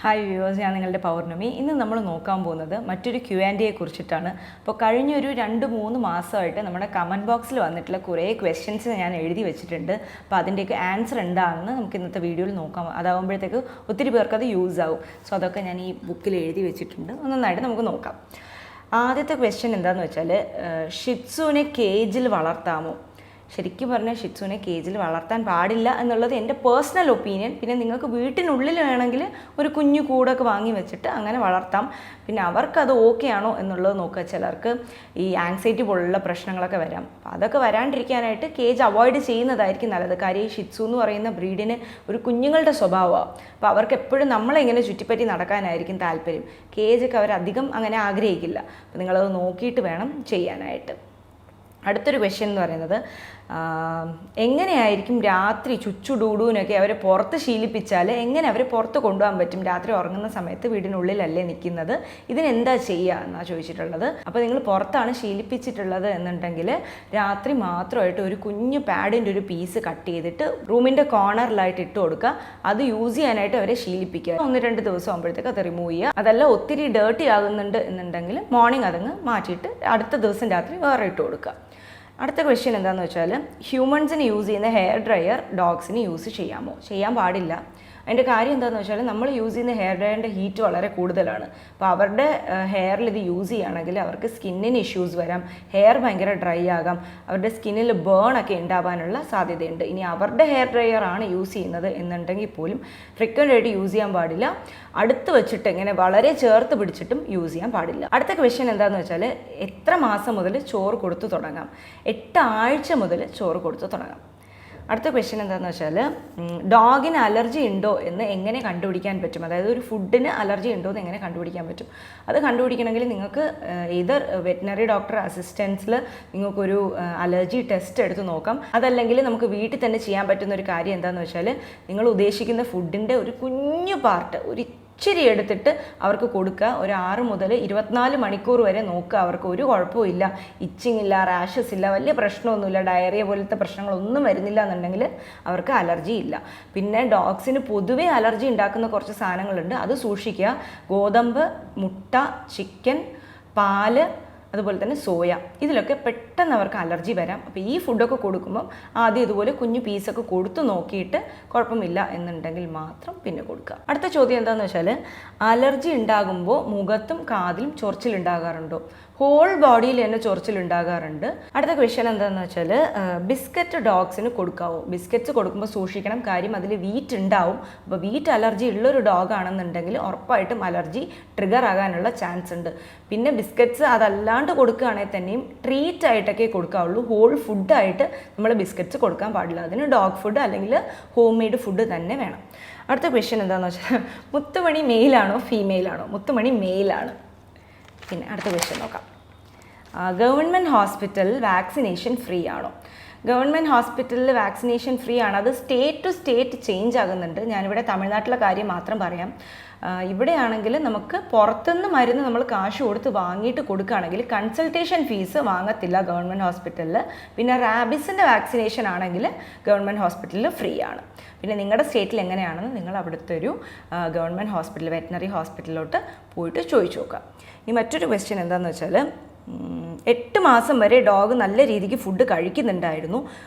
Hi viewers, ഞാൻ നിങ്ങളുടെ പൗർണമി. ഇന്ന് നമ്മൾ നോക്കാൻ പോകുന്നത് മറ്റൊരു Q&A കുറിച്ചിട്ടാണ്. അപ്പോൾ കഴിഞ്ഞൊരു 2-3 മാസമായിട്ട് നമ്മുടെ കമൻറ്റ് ബോക്സിൽ വന്നിട്ടുള്ള കുറേ ക്വസ്റ്റ്യൻസ് ഞാൻ എഴുതി വെച്ചിട്ടുണ്ട്. അപ്പോൾ അതിൻ്റെയൊക്കെ ആൻസർ എന്താണെന്ന് നമുക്ക് ഇന്നത്തെ വീഡിയോയിൽ നോക്കാം. അതാകുമ്പോഴത്തേക്ക് ഒത്തിരി പേർക്ക് അത് യൂസ് ആവും. സോ അതൊക്കെ ഞാൻ ഈ ബുക്കിൽ എഴുതി വെച്ചിട്ടുണ്ട്. നന്നായിട്ട് നമുക്ക് നോക്കാം. ആദ്യത്തെ ക്വസ്റ്റ്യൻ എന്താണെന്ന് വെച്ചാൽ, ഷിറ്റ്സുവിനെ കേജിൽ വളർത്താമോ? ശരിക്കും പറഞ്ഞാൽ ഷിറ്റ്സുവിനെ കേജിൽ വളർത്താൻ പാടില്ല എന്നുള്ളത് എൻ്റെ പേഴ്സണൽ ഒപ്പീനിയൻ. പിന്നെ നിങ്ങൾക്ക് വീട്ടിനുള്ളിൽ വേണമെങ്കിൽ ഒരു കുഞ്ഞു കൂടൊക്കെ വാങ്ങി വെച്ചിട്ട് അങ്ങനെ വളർത്താം. പിന്നെ അവർക്കത് ഓക്കെ ആണോ എന്നുള്ളത് നോക്കുക. ചിലർക്ക് ഈ ആങ്സൈറ്റി പോലുള്ള പ്രശ്നങ്ങളൊക്കെ വരാം. അപ്പോൾ അതൊക്കെ വരാണ്ടിരിക്കാനായിട്ട് കേജ് അവോയ്ഡ് ചെയ്യുന്നതായിരിക്കും നല്ലത്. കാര്യം ഈ ഷിറ്റ്സു എന്ന് പറയുന്ന ബ്രീഡിന് ഒരു കുഞ്ഞുങ്ങളുടെ സ്വഭാവമാണ്. അപ്പോൾ അവർക്ക് എപ്പോഴും നമ്മളെങ്ങനെ ചുറ്റിപ്പറ്റി നടക്കാനായിരിക്കും താല്പര്യം. കേജൊക്കെ അവരധികം അങ്ങനെ ആഗ്രഹിക്കില്ല. അപ്പോൾ നിങ്ങളത് നോക്കിയിട്ട് വേണം ചെയ്യാനായിട്ട്. അടുത്തൊരു ക്വസ്റ്റ്യൻ എന്ന് പറയുന്നത്, എങ്ങനെയായിരിക്കും രാത്രി ചുച്ചുടൂടൂനൊക്കെ അവരെ പുറത്ത് ശീലിപ്പിച്ചാൽ എങ്ങനെ അവരെ പുറത്ത് കൊണ്ടുപോകാൻ പറ്റും? രാത്രി ഉറങ്ങുന്ന സമയത്ത് വീടിനുള്ളിലല്ലേ നിൽക്കുന്നത്, ഇതിനെന്താ ചെയ്യുക എന്നാണ് ചോദിച്ചിട്ടുള്ളത്. അപ്പോൾ നിങ്ങൾ പുറത്താണ് ശീലിപ്പിച്ചിട്ടുള്ളത് എന്നുണ്ടെങ്കിൽ രാത്രി മാത്രമായിട്ട് ഒരു കുഞ്ഞു പാഡിൻ്റെ ഒരു പീസ് കട്ട് ചെയ്തിട്ട് റൂമിൻ്റെ കോർണറിലായിട്ട് ഇട്ട് കൊടുക്കുക. അത് യൂസ് ചെയ്യാനായിട്ട് അവരെ ശീലിപ്പിക്കുക. 1-2 ദിവസം ആകുമ്പോഴത്തേക്ക് അത് റിമൂവ് ചെയ്യുക. അതല്ല ഒത്തിരി ഡേർട്ടി ആകുന്നുണ്ട് എന്നുണ്ടെങ്കിൽ മോർണിംഗ് അതങ്ങ് മാറ്റിയിട്ട് അടുത്ത ദിവസം രാത്രി വേറെ ഇട്ട് കൊടുക്കുക. അടുത്ത ക്വസ്റ്റ്യൻ എന്താണെന്ന് വെച്ചാൽ, ഹ്യൂമൻസിന് യൂസ് ചെയ്യുന്ന ഹെയർ ഡ്രയർ ഡോഗ്സിന് യൂസ് ചെയ്യാമോ? ചെയ്യാൻ പാടില്ല. അതിൻ്റെ കാര്യം എന്താണെന്ന് വെച്ചാൽ, നമ്മൾ യൂസ് ചെയ്യുന്ന ഹെയർ ഡ്രയറിൻ്റെ ഹീറ്റ് വളരെ കൂടുതലാണ്. അപ്പോൾ അവരുടെ ഹെയറിൽ ഇത് യൂസ് ചെയ്യുകയാണെങ്കിൽ അവർക്ക് സ്കിന്നിന് ഇഷ്യൂസ് വരാം, ഹെയർ ഭയങ്കര ഡ്രൈ ആകാം, അവരുടെ സ്കിന്നിൽ ബേൺ ഒക്കെ ഉണ്ടാവാനുള്ള സാധ്യതയുണ്ട്. ഇനി അവരുടെ ഹെയർ ഡ്രയർ ആണ് യൂസ് ചെയ്യുന്നത് എന്നുണ്ടെങ്കിൽ പോലും ഫ്രീക്വൻ്റ് ആയിട്ട് യൂസ് ചെയ്യാൻ പാടില്ല. അടുത്ത് വെച്ചിട്ട് ഇങ്ങനെ വളരെ ചേർത്ത് പിടിച്ചിട്ടും യൂസ് ചെയ്യാൻ പാടില്ല. അടുത്ത ക്വസ്റ്റ്യൻ എന്താണെന്ന് വെച്ചാൽ, എത്ര മാസം മുതൽ ചോറ് കൊടുത്തു തുടങ്ങാം? 8 ആഴ്ച മുതൽ ചോറ് കൊടുത്തു തുടങ്ങാം. അടുത്ത ക്വസ്റ്റ്യൻ എന്താണെന്ന് വെച്ചാൽ, ഡോഗിന് അലർജി ഉണ്ടോ എന്ന് എങ്ങനെ കണ്ടുപിടിക്കാൻ പറ്റും? അതായത് ഒരു ഫുഡിന് അലർജി ഉണ്ടോ എന്ന് എങ്ങനെ കണ്ടുപിടിക്കാൻ പറ്റും? അത് കണ്ടുപിടിക്കണമെങ്കിൽ നിങ്ങൾക്ക് ഏതർ വെറ്റിനറി ഡോക്ടർ അസിസ്റ്റൻസിൽ നിങ്ങൾക്കൊരു അലർജി ടെസ്റ്റ് എടുത്ത് നോക്കാം. അതല്ലെങ്കിൽ നമുക്ക് വീട്ടിൽ തന്നെ ചെയ്യാൻ പറ്റുന്ന ഒരു കാര്യം എന്താണെന്ന് വെച്ചാൽ, നിങ്ങൾ ഉദ്ദേശിക്കുന്ന ഫുഡിൻ്റെ ഒരു കുഞ്ഞു പാർട്ട് ഇച്ചിരി എടുത്തിട്ട് അവർക്ക് കൊടുക്കുക. ഒരു 6 മുതൽ 24 മണിക്കൂർ വരെ നോക്കുക. അവർക്ക് ഒരു കുഴപ്പമില്ല, ഇച്ചിങ് ഇല്ല, റാഷസ് ഇല്ല, വലിയ പ്രശ്നമൊന്നുമില്ല, ഡയറിയ പോലത്തെ പ്രശ്നങ്ങളൊന്നും വരുന്നില്ല എന്നുണ്ടെങ്കിൽ അവർക്ക് അലർജി ഇല്ല. പിന്നെ ഡോഗ്സിന് പൊതുവേ അലർജി ഉണ്ടാക്കുന്ന കുറച്ച് സാധനങ്ങളുണ്ട്, അത് സൂക്ഷിക്കുക. ഗോതമ്പ്, മുട്ട, ചിക്കൻ, പാല്, അതുപോലെ തന്നെ സോയ, ഇതിലൊക്കെ പെട്ടെന്ന് അവർക്ക് അലർജി വരാം. അപ്പോൾ ഈ ഫുഡൊക്കെ കൊടുക്കുമ്പം ആദ്യം ഇതുപോലെ കുഞ്ഞു പീസൊക്കെ കൊടുത്തു നോക്കിയിട്ട് കുഴപ്പമില്ല എന്നുണ്ടെങ്കിൽ മാത്രം പിന്നെ കൊടുക്കുക. അടുത്ത ചോദ്യം എന്താണെന്ന് വെച്ചാൽ, അലർജി ഉണ്ടാകുമ്പോൾ മുഖത്തും കാതിലും ചൊറിച്ചിലുണ്ടാകാറുണ്ടോ? ഹോൾ ബോഡിയിൽ തന്നെ ചൊറിച്ചിലുണ്ടാകാറുണ്ട്. അടുത്ത ക്വസ്റ്റ്യൻ എന്താണെന്ന് വെച്ചാൽ, ബിസ്ക്കറ്റ് ഡോഗ്സിന് കൊടുക്കാവോ? ബിസ്ക്കറ്റ്സ് കൊടുക്കുമ്പോൾ സൂക്ഷിക്കണം, കാര്യം അതിൽ വീറ്റ് ഉണ്ടാവും. അപ്പോൾ വീറ്റ് അലർജി ഉള്ളൊരു ഡോഗ് ആണെന്നുണ്ടെങ്കിൽ ഉറപ്പായിട്ടും അലർജി ട്രിഗർ ആകാനുള്ള ചാൻസ് ഉണ്ട്. പിന്നെ ബിസ്ക്കറ്റ്സ് അതല്ലാണ്ട് കൊടുക്കുകയാണെങ്കിൽ തന്നെയും ട്രീറ്റ് ആയിട്ടൊക്കെ കൊടുക്കാവുള്ളൂ. ഹോൾ ഫുഡായിട്ട് നമ്മൾ ബിസ്ക്കറ്റ്സ് കൊടുക്കാൻ പാടില്ല. അതിന് ഡോഗ് ഫുഡ് അല്ലെങ്കിൽ ഹോം മെയ്ഡ് ഫുഡ് തന്നെ വേണം. അടുത്ത ക്വസ്റ്റ്യൻ എന്താണെന്ന് വെച്ചാൽ, മുത്തുമണി മെയിലാണോ ഫീമെയിലാണോ? മുത്തുമണി മെയിലാണ്. പിന്നെ അടുത്ത ക്വസ്റ്റ്യൻ നോക്കാം. ഗവൺമെൻറ് ഹോസ്പിറ്റലിൽ വാക്സിനേഷൻ ഫ്രീ ആണോ? ഗവൺമെൻറ് ഹോസ്പിറ്റലിൽ വാക്സിനേഷൻ ഫ്രീ ആണ്. അത് സ്റ്റേറ്റ് ടു സ്റ്റേറ്റ് ചേഞ്ച് ആകുന്നുണ്ട്. ഞാനിവിടെ തമിഴ്നാട്ടിലെ കാര്യം മാത്രം പറയാം. ഇവിടെയാണെങ്കിൽ നമുക്ക് പുറത്തുനിന്ന് മരുന്ന് നമ്മൾ കാശ് കൊടുത്ത് വാങ്ങിയിട്ട് കൊടുക്കുകയാണെങ്കിൽ കൺസൾട്ടേഷൻ ഫീസ് വാങ്ങത്തില്ല ഗവൺമെൻറ് ഹോസ്പിറ്റലിൽ. പിന്നെ റാബിസിൻ്റെ വാക്സിനേഷൻ ആണെങ്കിൽ ഗവൺമെൻറ് ഹോസ്പിറ്റലിൽ ഫ്രീ ആണ്. പിന്നെ നിങ്ങളുടെ സ്റ്റേറ്റിൽ എങ്ങനെയാണെന്ന് നിങ്ങൾ അവിടുത്തെ ഒരു ഗവൺമെൻറ് ഹോസ്പിറ്റൽ, വെറ്റിനറി ഹോസ്പിറ്റലിലോട്ട് പോയിട്ട് ചോദിച്ചു നോക്കുക. ഇനി മറ്റൊരു ക്വസ്റ്റ്യൻ എന്താണെന്ന് വെച്ചാൽ, 8 മാസം വരെ ഡോഗ് നല്ല രീതിക്ക് ഫുഡ് കഴിക്കുന്നുണ്ടായിരുന്നു,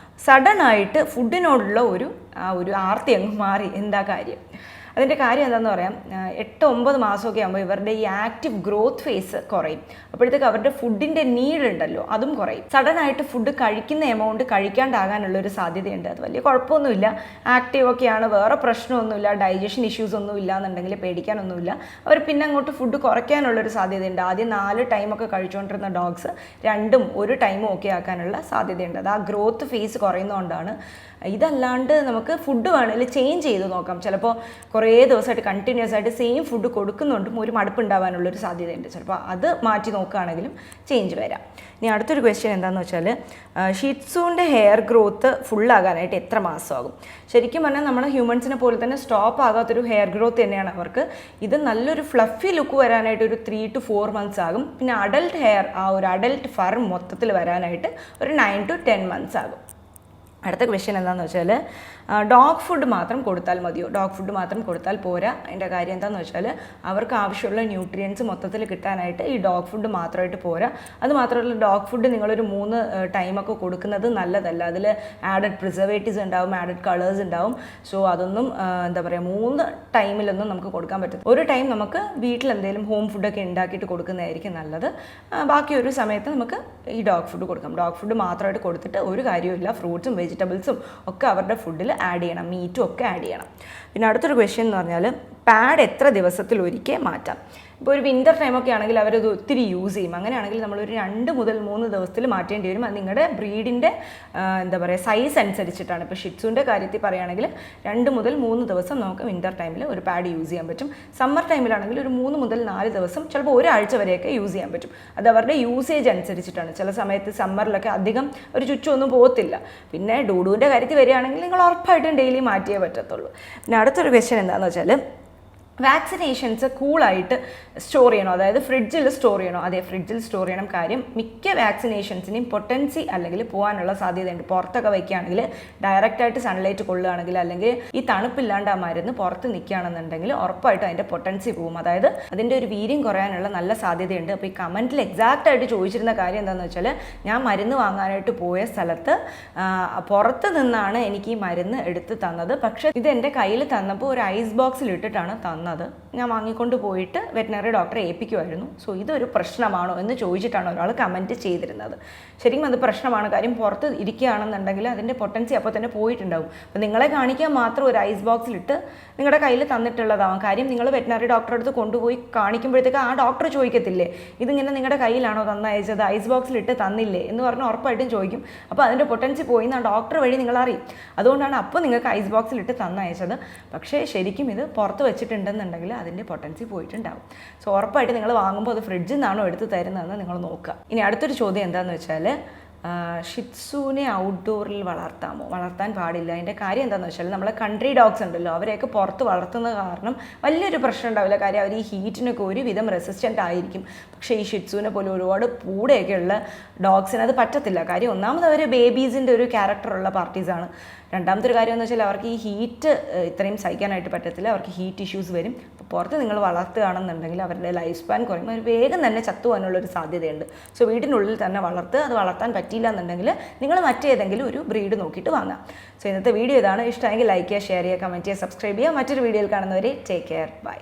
സഡനായിട്ട് ഫുഡിനോടുള്ള ഒരു ആർത്തി അങ്ങ് മാറി, എന്താ കാര്യം? അതിൻ്റെ കാര്യം എന്താണെന്ന് പറയാം. 8-9 മാസമൊക്കെ ആകുമ്പോൾ ഇവരുടെ ഈ ആക്റ്റീവ് ഗ്രോത്ത് ഫേസ് കുറയും. അപ്പോഴത്തേക്ക് അവരുടെ ഫുഡിൻ്റെ നീഡ് ഉണ്ടല്ലോ അതും കുറയും. സഡനായിട്ട് ഫുഡ് കഴിക്കുന്ന എമൗണ്ട് കഴിക്കാണ്ടാകാനുള്ളൊരു സാധ്യതയുണ്ട്. അത് വലിയ കുഴപ്പമൊന്നുമില്ല, ആക്റ്റീവൊക്കെയാണ്, വേറെ പ്രശ്നമൊന്നുമില്ല, ഡൈജഷൻ ഇഷ്യൂസ് ഒന്നും ഇല്ല എന്നുണ്ടെങ്കിൽ പേടിക്കാനൊന്നുമില്ല. അവർ പിന്നെ അങ്ങോട്ട് ഫുഡ് കുറയ്ക്കാനുള്ളൊരു സാധ്യതയുണ്ട്. ആദ്യം 4 ടൈമൊക്കെ കഴിച്ചുകൊണ്ടിരുന്ന ഡോഗ്സ് 2ഉം 1 ടൈമും ഒക്കെ ആക്കാനുള്ള സാധ്യതയുണ്ട്. അത് ആ ഗ്രോത്ത് ഫേസ് കുറയുന്നതുകൊണ്ടാണ്. ഇതല്ലാണ്ട് നമുക്ക് ഫുഡ് വേണമെങ്കിൽ ചേഞ്ച് ചെയ്ത് നോക്കാം. ചിലപ്പോൾ കുറേ ദിവസമായിട്ട് കണ്ടിന്യൂസ് ആയിട്ട് സെയിം ഫുഡ് കൊടുക്കുന്നുണ്ടും ഒരു മടുപ്പുണ്ടാവാനുള്ളൊരു സാധ്യതയുണ്ട്. ചിലപ്പോൾ അത് മാറ്റി നോക്കുകയാണെങ്കിലും ചേഞ്ച് വരാം. ഇനി അടുത്തൊരു ക്വസ്റ്റ്യൻ എന്താണെന്ന് വെച്ചാൽ, ഷിറ്റ്സുവിൻ്റെ ഹെയർ ഗ്രോത്ത് ഫുള്ളാകാനായിട്ട് എത്ര മാസമാകും? ശരിക്കും പറഞ്ഞാൽ നമ്മുടെ ഹ്യൂമൻസിനെ പോലെ തന്നെ സ്റ്റോപ്പ് ആകാത്തൊരു ഹെയർ ഗ്രോത്ത് തന്നെയാണ് അവർക്ക്. ഇത് നല്ലൊരു ഫ്ലഫി ലുക്ക് വരാനായിട്ട് ഒരു 3 to 4 months ആകും. പിന്നെ അഡൽട്ട് ഹെയർ, ആ ഒരു അഡൽട്ട് ഫർ മൊത്തത്തിൽ വരാനായിട്ട് ഒരു 9 to 10 months ആകും. അടുത്ത ക്വസ്റ്റ്യൻ എന്താണെന്ന് വെച്ചാൽ ഡോഗ് ഫുഡ് മാത്രം കൊടുത്താൽ മതിയോ? ഡോഗ് ഫുഡ് മാത്രം കൊടുത്താൽ പോരാ. അതിൻ്റെ കാര്യം എന്താണെന്ന് വെച്ചാൽ അവർക്ക് ആവശ്യമുള്ള ന്യൂട്രിയൻസ് മൊത്തത്തിൽ കിട്ടാനായിട്ട് ഈ ഡോഗ് ഫുഡ് മാത്രമായിട്ട് പോരാ. അത് മാത്രമല്ല, ഡോഗ് ഫുഡ് നിങ്ങളൊരു 3 ടൈമൊക്കെ കൊടുക്കുന്നത് നല്ലതല്ല. അതിൽ ആഡഡ് പ്രിസർവേറ്റീവ്സ് ഉണ്ടാവും, ആഡഡ് കളേഴ്സ് ഉണ്ടാവും. സോ അതൊന്നും എന്താ പറയുക, 3 ടൈമിലൊന്നും നമുക്ക് കൊടുക്കാൻ പറ്റും. ഒരു ടൈം നമുക്ക് വീട്ടിൽ എന്തെങ്കിലും ഹോം ഫുഡൊക്കെ ഉണ്ടാക്കിയിട്ട് കൊടുക്കുന്നതായിരിക്കും നല്ലത്. ബാക്കി ഒരു സമയത്ത് നമുക്ക് ഈ ഡോഗ് ഫുഡ് കൊടുക്കാം. ഡോഗ് ഫുഡ് മാത്രമായിട്ട് കൊടുത്തിട്ട് ഒരു കാര്യമില്ല. ഫ്രൂട്ട്സും വെജിറ്റബിൾസും ഒക്കെ അവരുടെ ഫുഡിൽ ആഡ് ചെയ്യണം, മീറ്റും ഒക്കെ ആഡ് ചെയ്യണം. പിന്നെ അടുത്തൊരു ക്വസ്റ്റ്യൻ എന്ന് പറഞ്ഞാൽ പാഡ് എത്ര ദിവസത്തിൽ ഒരിക്കൽ മാറ്റാം? ഇപ്പോൾ ഒരു വിൻ്റർ ടൈമൊക്കെ ആണെങ്കിൽ അവരത് ഒത്തിരി യൂസ് ചെയ്യും. അങ്ങനെയാണെങ്കിൽ നമ്മളൊരു 2 മുതൽ 3 ദിവസത്തിൽ മാറ്റേണ്ടി വരും. അത് നിങ്ങളുടെ ബ്രീഡിൻ്റെ എന്താ പറയുക സൈസ് അനുസരിച്ചിട്ടാണ്. ഇപ്പോൾ ഷിറ്റ്സുവിൻ്റെ കാര്യത്തിൽ പറയുകയാണെങ്കിൽ 2 മുതൽ 3 ദിവസം നമുക്ക് വിൻ്റർ ടൈമിൽ ഒരു പാഡ് യൂസ് ചെയ്യാൻ പറ്റും. സമ്മർ ടൈമിലാണെങ്കിൽ ഒരു 3 മുതൽ 4 ദിവസം, ചിലപ്പോൾ ഒരാഴ്ച വരെയൊക്കെ യൂസ് ചെയ്യാൻ പറ്റും. അത് അവരുടെ യൂസേജ് അനുസരിച്ചിട്ടാണ്. ചില സമയത്ത് സമ്മറിലൊക്കെ അധികം ഒരു ചുറ്റൊന്നും പോകത്തില്ല. പിന്നെ ഡൂഡുവിൻ്റെ കാര്യത്തിൽ വരികയാണെങ്കിൽ നിങ്ങൾ ഉറപ്പായിട്ടും ഡെയിലി മാറ്റിയേ പറ്റത്തുള്ളൂ. പിന്നെ അടുത്തൊരു ക്വസ്റ്റ്യൻ എന്താണെന്ന് വെച്ചാൽ വാക്സിനേഷൻസ് കൂളായിട്ട് സ്റ്റോർ ചെയ്യണോ? അതായത് ഫ്രിഡ്ജിൽ സ്റ്റോർ ചെയ്യണോ? അതെ, ഫ്രിഡ്ജിൽ സ്റ്റോർ ചെയ്യണം. കാര്യം മിക്ക വാക്സിനേഷൻസിനെയും പൊട്ടൻസി അല്ലെങ്കിൽ പോകാനുള്ള സാധ്യതയുണ്ട്. പുറത്തൊക്കെ വയ്ക്കുകയാണെങ്കിൽ ഡയറക്റ്റായിട്ട് സൺലൈറ്റ് കൊള്ളുകയാണെങ്കിൽ അല്ലെങ്കിൽ ഈ തണുപ്പില്ലാണ്ട് ആ മരുന്ന് പുറത്ത് നിൽക്കുകയാണെന്നുണ്ടെങ്കിൽ ഉറപ്പായിട്ടും അതിൻ്റെ പൊട്ടൻസി പോകും. അതായത് അതിൻ്റെ ഒരു വീര്യം കുറയാനുള്ള നല്ല സാധ്യതയുണ്ട്. അപ്പോൾ ഈ കമൻറ്റിൽ എക്സാക്റ്റ് ആയിട്ട് ചോദിച്ചിരുന്ന കാര്യം എന്താണെന്ന് വെച്ചാൽ, ഞാൻ മരുന്ന് വാങ്ങാനായിട്ട് പോയ സ്ഥലത്ത് പുറത്ത് നിന്നാണ് എനിക്ക് ഈ മരുന്ന് എടുത്ത് തന്നത്. പക്ഷേ ഇത് എൻ്റെ കയ്യിൽ തന്നപ്പോൾ ഒരു ഐസ് ബോക്സിൽ ഇട്ടിട്ടാണ് തന്നത്. ഞാൻ വാങ്ങിക്കൊണ്ട് പോയിട്ട് വെറ്റിനറി ഡോക്ടറെ ഏൽപ്പിക്കുമായിരുന്നു. സോ ഇതൊരു പ്രശ്നമാണോ എന്ന് ചോദിച്ചിട്ടാണ് ഒരാൾ കമൻറ്റ് ചെയ്തിരുന്നത്. ശരിക്കും അത് പ്രശ്നമാണ്. കാര്യം പുറത്ത് ഇരിക്കുകയാണെന്നുണ്ടെങ്കിൽ അതിൻ്റെ പൊട്ടൻസി അപ്പോൾ തന്നെ പോയിട്ടുണ്ടാവും. അപ്പോൾ നിങ്ങളെ കാണിക്കാൻ മാത്രം ഒരു ഐസ് ബോക്സിലിട്ട് നിങ്ങളുടെ കയ്യിൽ തന്നിട്ടുള്ളതാവും. കാര്യം നിങ്ങൾ വെറ്റിനറി ഡോക്ടറെ അടുത്ത് കൊണ്ടുപോയി കാണിക്കുമ്പോഴത്തേക്ക് ആ ഡോക്ടർ ചോദിക്കത്തില്ലേ, ഇതിങ്ങനെ നിങ്ങളുടെ കയ്യിലാണോ തന്നയച്ചത്, ഐസ് ബോക്സിലിട്ട് തന്നില്ലേ എന്ന് പറഞ്ഞ് ഉറപ്പായിട്ടും ചോദിക്കും. അപ്പോൾ അതിൻ്റെ പൊട്ടൻസി പോയി എന്ന് ആ ഡോക്ടർ വഴി നിങ്ങൾ അറിയും. അതുകൊണ്ടാണ് അപ്പോൾ നിങ്ങൾക്ക് ഐസ് ബോക്സിലിട്ട് തന്നയച്ചത്. പക്ഷേ ശരിക്കും ഇത് പുറത്ത് വെച്ചിട്ടുണ്ടെന്നുണ്ടെങ്കിൽ അതിൻ്റെ പൊട്ടൻസി പോയിട്ടുണ്ടാവും. സോ ഉറപ്പായിട്ട് നിങ്ങൾ വാങ്ങുമ്പോൾ അത് ഫ്രിഡ്ജിൽ നിന്നാണോ എടുത്ത് തരുന്നതെന്ന് നിങ്ങൾ നോക്കുക. ഇനി അടുത്തൊരു ചോദ്യം എന്താണെന്ന് വെച്ചാൽ, ഷിറ്റ്സുവിനെ ഔട്ട്ഡോറിൽ വളർത്താൻ പാടില്ല. അതിൻ്റെ കാര്യം എന്താണെന്ന് വെച്ചാൽ, നമ്മളെ കൺട്രി ഡോഗ്സ് ഉണ്ടല്ലോ, അവരെയൊക്കെ പുറത്ത് വളർത്തുന്നത് കാരണം വലിയൊരു പ്രശ്നം ഉണ്ടാവില്ല. കാര്യം അവർ ഈ ഹീറ്റിനൊക്കെ ഒരുവിധം റെസിസ്റ്റൻ്റ് ആയിരിക്കും. പക്ഷേ ഈ ഷിറ്റ്സുവിനെ പോലെ ഒരുപാട് പൂടെയൊക്കെയുള്ള ഡോഗ്സിന് അത് പറ്റത്തില്ല. കാര്യം ഒന്നാമത് അവർ ബേബീസിൻ്റെ ഒരു ക്യാരക്ടറുള്ള പാർട്ടീസാണ്. രണ്ടാമത്തെ ഒരു കാര്യം എന്ന് വെച്ചാൽ അവർക്ക് ഈ ഹീറ്റ് ഇത്രയും സഹിക്കാനായിട്ട് പറ്റത്തില്ല. അവർക്ക് ഹീറ്റ് ഇഷ്യൂസ് വരും. അപ്പോൾ പുറത്ത് നിങ്ങൾ വളർത്തുകയാണെന്നുണ്ടെങ്കിൽ അവരുടെ ലൈഫ് സ്പാൻ കുറയും. അവർ വേഗം തന്നെ ചത്തുപോകാനുള്ളൊരു സാധ്യതയുണ്ട്. സോ വീടിനുള്ളിൽ തന്നെ വളർത്തുക. അത് വളർത്താൻ പറ്റിയില്ല എന്നുണ്ടെങ്കിൽ നിങ്ങൾ മറ്റേതെങ്കിലും ഒരു ബ്രീഡ് നോക്കിയിട്ട് വാങ്ങാം. സോ ഇന്നത്തെ വീഡിയോ ഇതാണ്. ഇഷ്ടമെങ്കിൽ ലൈക്ക് ചെയ്യുക, ഷെയർ ചെയ്യുക, കമൻറ്റ് ചെയ്യുക, സബ്സ്ക്രൈബ് ചെയ്യുക. മറ്റൊരു വീഡിയോയിൽ കാണുന്നവരെ ടേക്ക് കെയർ, ബൈ.